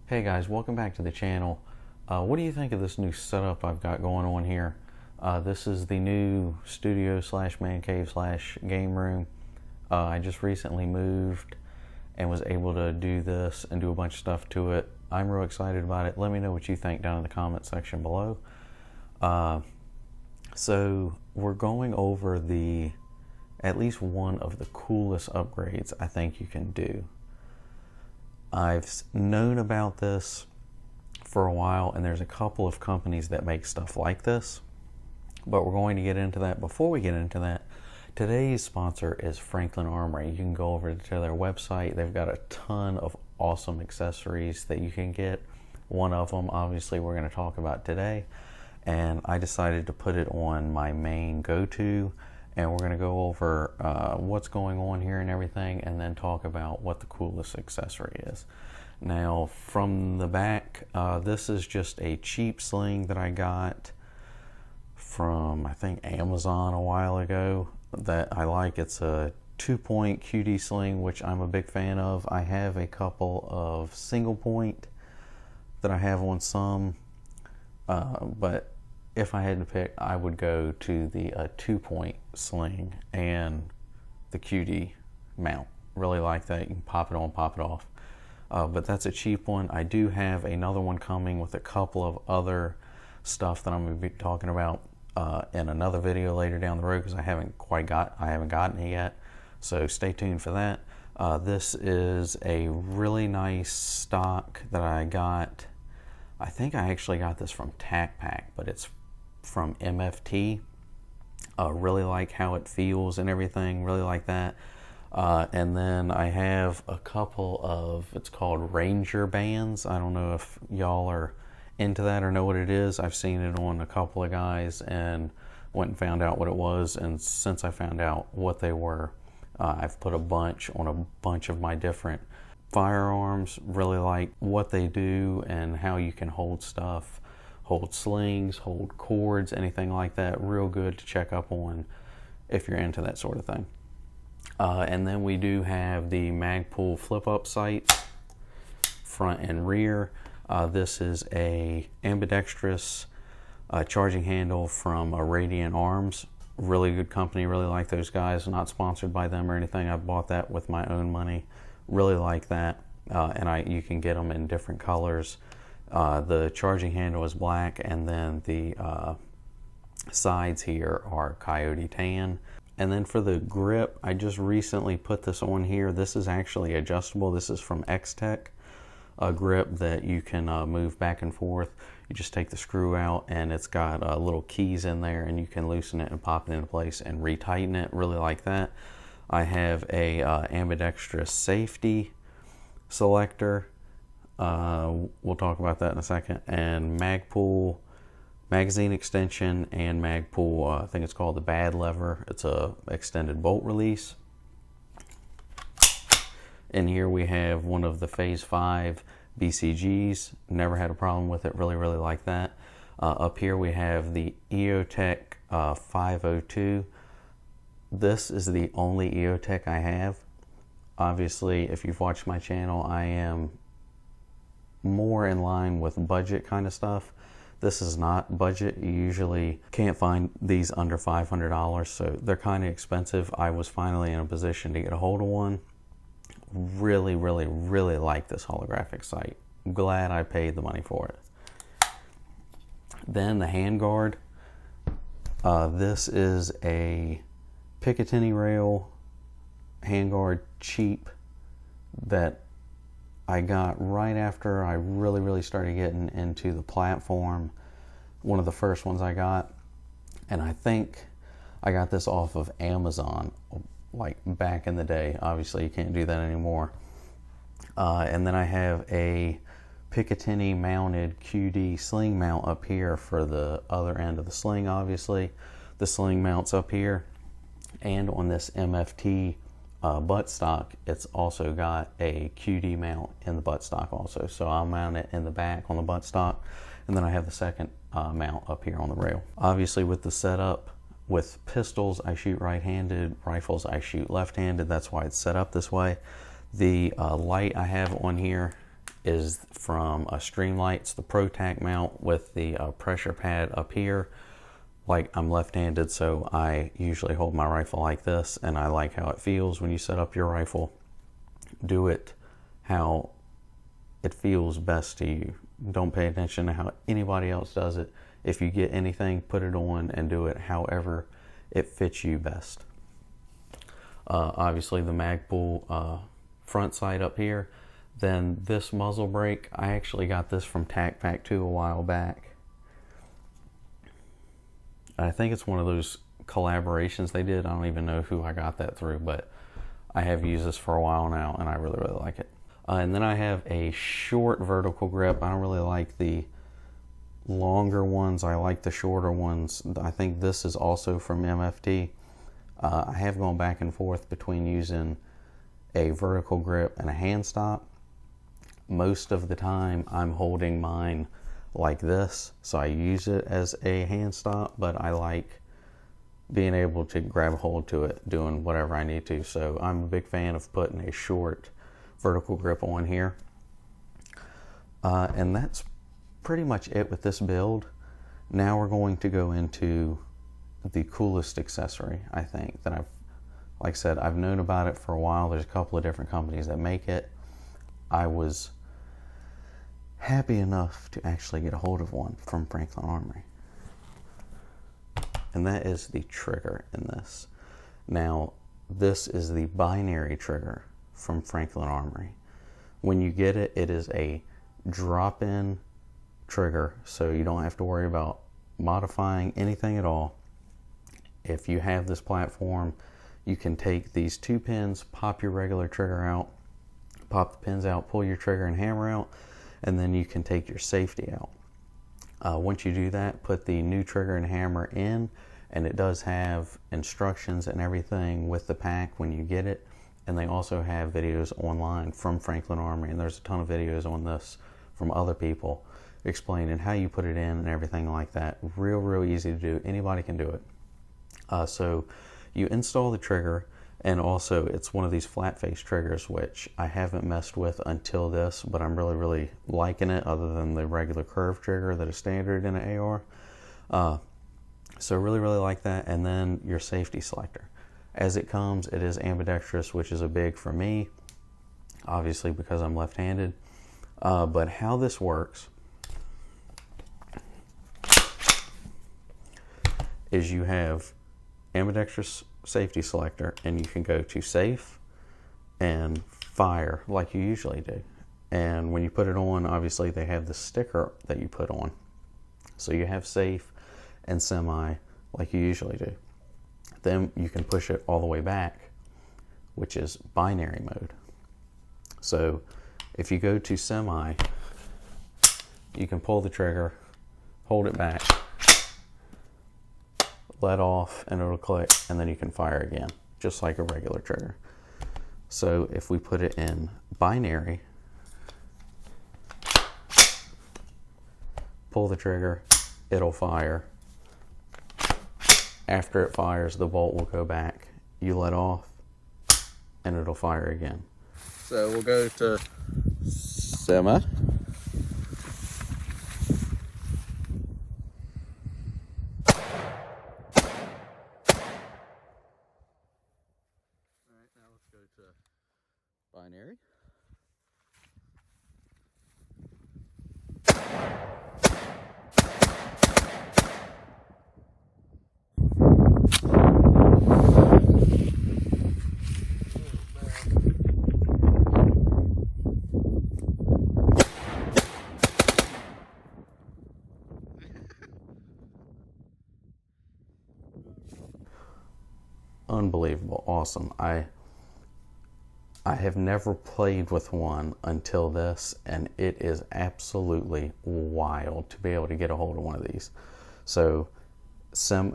Hey guys, welcome back to the channel. What do you think of this new setup I've got going on here? This is the new studio slash man cave slash game room. I just recently moved and was able to do this and do a bunch of stuff to it. I'm real excited about it. Let me know what you think down in the comment section below. So we're going over at least one of the coolest upgrades I think you can do. I've known about this for a while, and there's a couple of companies that make stuff like this, but we're going to get into that. Before we get into that, today's sponsor is Franklin Armory. You can go over to their website. They've got a ton of awesome accessories that you can get. One of them, obviously, we're going to talk about today, and I decided to put it on my main go-to, and we're going to go over what's going on here and everything, and then talk about what the coolest accessory is. Now, from the back, this is just a cheap sling that I got from, I think, Amazon a while ago that I like. It's a 2-point QD sling, which I'm a big fan of. I have a couple of single point that I have on some, but if I had to pick, I would go to the 2-point sling and the QD mount. Really like that. You can pop it on, pop it off. But that's a cheap one. I do have another one coming with a couple of other stuff that I'm going to be talking about in another video later down the road, because I haven't gotten it yet. So stay tuned for that. This is a really nice stock that I got. I think I actually got this from Tac Pack, but it's from MFT. Really like how it feels and everything. Really like that. And then I have a couple of, it's called Ranger bands. I don't know if y'all are into that or know what it is. I've seen it on a couple of guys and went and found out what it was. And since I found out what they were, I've put a bunch on a bunch of my different firearms. Really like what they do and how you can hold stuff, hold slings, hold cords, anything like that. Real good to check up on if you're into that sort of thing. And then we do have the Magpul flip-up sights, front and rear. This is a ambidextrous charging handle from Radiant Arms. Really good company, really like those guys. Not sponsored by them or anything. I bought that with my own money. Really like that. And you can get them in different colors. The charging handle is black, and then the sides here are coyote tan. And then for the grip, I just recently put this on here. This is actually adjustable. This is from X-Tech, a grip that you can move back and forth. You just take the screw out, and it's got little keys in there, and you can loosen it and pop it into place and retighten it. Really like that. I have a ambidextrous safety selector. We'll talk about that in a second. And Magpul magazine extension and Magpul, I think it's called the bad lever. It's a extended bolt release. And here we have one of the Phase 5 BCGs. Never had a problem with it. Really, really like that. Up here we have the EOTech 502. This is the only EOTech I have. Obviously, if you've watched my channel, I am more in line with budget kind of stuff. This is not budget. You usually can't find these under $500, so they're kind of expensive. I was finally in a position to get a hold of one. Really, really, really like this holographic sight. Glad I paid the money for it. Then the handguard. This is a Picatinny rail handguard, cheap, that I got right after I really started getting into the platform. One of the first ones I got, and I think I got this off of Amazon like back in the day. Obviously you can't do that anymore. And then I have a Picatinny mounted QD sling mount up here for the other end of the sling. Obviously the sling mounts up here, and on this MFT buttstock, it's also got a QD mount in the buttstock also. So I'll mount it in the back on the buttstock, and then I have the second mount up here on the rail. Obviously with the setup, with pistols I shoot right-handed, rifles I shoot left-handed. That's why it's set up this way. The light I have on here is from Streamlight's, the ProTac mount with the pressure pad up here. Like, I'm left-handed, so I usually hold my rifle like this, and I like how it feels when you set up your rifle. Do it how it feels best to you. Don't pay attention to how anybody else does it. If you get anything, put it on and do it however it fits you best. Obviously the Magpul front sight up here. Then this muzzle brake, I actually got this from Tac Pack 2 a while back. I think it's one of those collaborations they did. I don't even know who I got that through, but I have used this for a while now and I really, really like it. And then I have a short vertical grip. I don't really like the longer ones. I like the shorter ones. I think this is also from MFT. I have gone back and forth between using a vertical grip and a hand stop. Most of the time I'm holding mine like this, so I use it as a hand stop, but I like being able to grab a hold to it doing whatever I need to. So I'm a big fan of putting a short vertical grip on here. And that's pretty much it with this build. Now we're going to go into the coolest accessory, I think, that like I said, I've known about it for a while. There's a couple of different companies that make it. I was happy enough to actually get a hold of one from Franklin Armory. And that is the trigger in this. Now, this is the binary trigger from Franklin Armory. When you get it, it is a drop-in trigger, so you don't have to worry about modifying anything at all. If you have this platform, you can take these 2 pins, pop your regular trigger out, pop the pins out, pull your trigger and hammer out, and then you can take your safety out. Once you do that, put the new trigger and hammer in, and it does have instructions and everything with the pack when you get it. And they also have videos online from Franklin Armory, and there's a ton of videos on this from other people explaining how you put it in and everything like that. Real easy to do. Anybody can do it. So you install the trigger, and also it's one of these flat face triggers, which I haven't messed with until this, but I'm really liking it, other than the regular curved trigger that is standard in an AR. So really like that. And then your safety selector. As it comes, it is ambidextrous, which is a big for me, obviously because I'm left-handed. But how this works is you have ambidextrous safety selector, and you can go to safe and fire like you usually do. And when you put it on, obviously they have the sticker that you put on. So you have safe and semi like you usually do. Then you can push it all the way back, which is binary mode. So if you go to semi, you can pull the trigger, hold it back, let off, and it'll click, and then you can fire again, just like a regular trigger. So if we put it in binary, pull the trigger, it'll fire. After it fires, the bolt will go back. You let off, and it'll fire again. So we'll go to semi. All right, now let's go to binary. Unbelievable, awesome. I have never played with one until this, and it is absolutely wild to be able to get a hold of one of these. So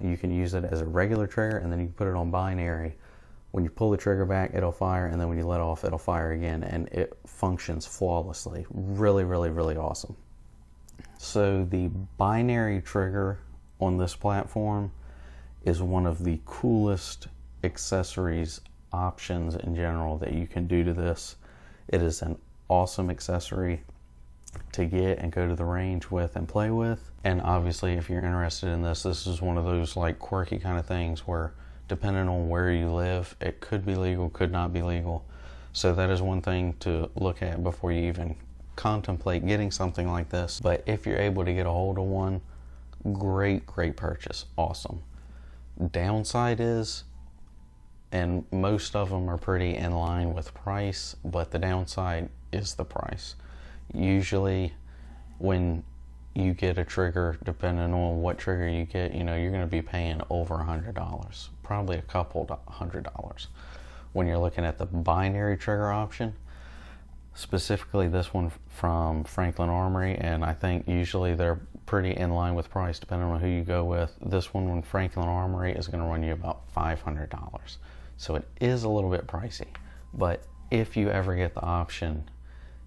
you can use it as a regular trigger, and then you can put it on binary. When you pull the trigger back, it'll fire, and then when you let off, it'll fire again, and it functions flawlessly. Really awesome. So the binary trigger on this platform is one of the coolest accessories options in general that you can do to this. It is an awesome accessory. to get and go to the range with and play with. And obviously, if you're interested in this, this is one of those like quirky kind of things where depending on where you live, it could be legal, could not be legal. So that is one thing to look at before you even contemplate getting something like this. But if you're able to get a hold of one, great purchase, awesome. Downside is, and most of them are pretty in line with price, but the downside is the price. Usually when you get a trigger, depending on what trigger you get, you know, you're going to be paying over $100, probably a couple $100. When you're looking at the binary trigger option, specifically this one from Franklin Armory, and I think usually they're pretty in line with price depending on who you go with. This one from Franklin Armory is going to run you about $500. So it is a little bit pricey, but if you ever get the option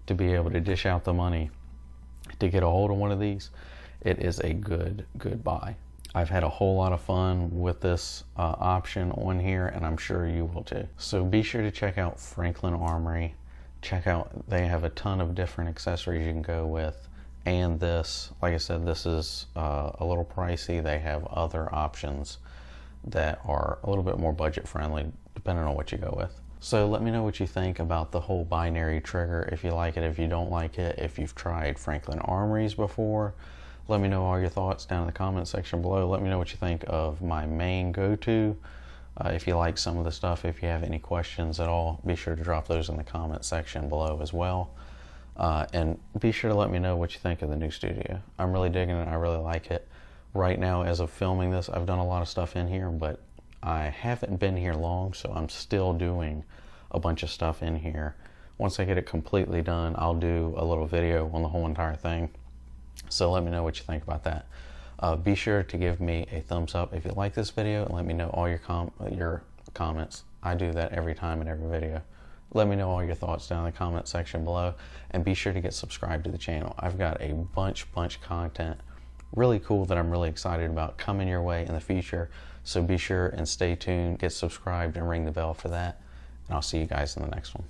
to be able to dish out the money to get a hold of one of these, it is a good buy. I've had a whole lot of fun with this option on here, and I'm sure you will too. So be sure to check out Franklin Armory. Check out, they have a ton of different accessories you can go with. And this, like I said, this is a little pricey. They have other options that are a little bit more budget friendly depending on what you go with. So let me know what you think about the whole binary trigger, if you like it, if you don't like it, if you've tried Franklin Armories before. Let me know all your thoughts down in the comment section below. Let me know what you think of my main go-to. If you like some of the stuff, if you have any questions at all, be sure to drop those in the comment section below as well. And be sure to let me know what you think of the new studio. I'm really digging it. I really like it. Right now, as of filming this, I've done a lot of stuff in here, but I haven't been here long, so I'm still doing a bunch of stuff in here. Once I get it completely done, I'll do a little video on the whole entire thing. So let me know what you think about that. Be sure to give me a thumbs up if you like this video, and let me know all your comments. I do that every time in every video. Let me know all your thoughts down in the comment section below, and be sure to get subscribed to the channel. I've got a bunch of content really cool that I'm really excited about coming your way in the future. So be sure and stay tuned, get subscribed, and ring the bell for that. And I'll see you guys in the next one.